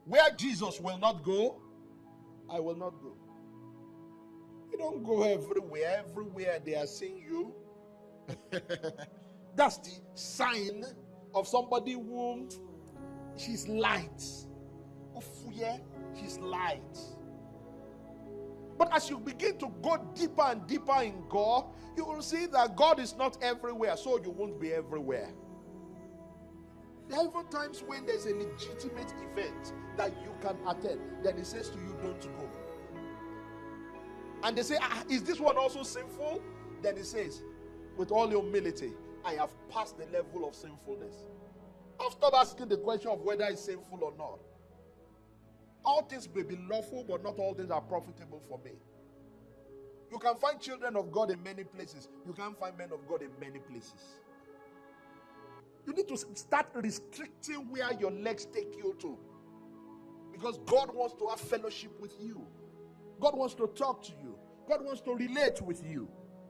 Where Jesus will not go, I will not go. You don't go everywhere. Everywhere they are seeing you. That's the sign of somebody who she's light. She's light. But as you begin to go deeper and deeper in God, you will see that God is not everywhere, so you won't be everywhere. There are even times when there's a legitimate event that you can attend, then He says to you, don't go. And they say, is this one also sinful? Then He says, with all humility, I have passed the level of sinfulness. I've stopped asking the question of whether it's sinful or not. All things may be lawful, but not all things are profitable for me. You can find children of God in many places. You can't find men of God in many places. You need to start restricting where your legs take you to. Because God wants to have fellowship with you. God wants to talk to you. God wants to relate with you.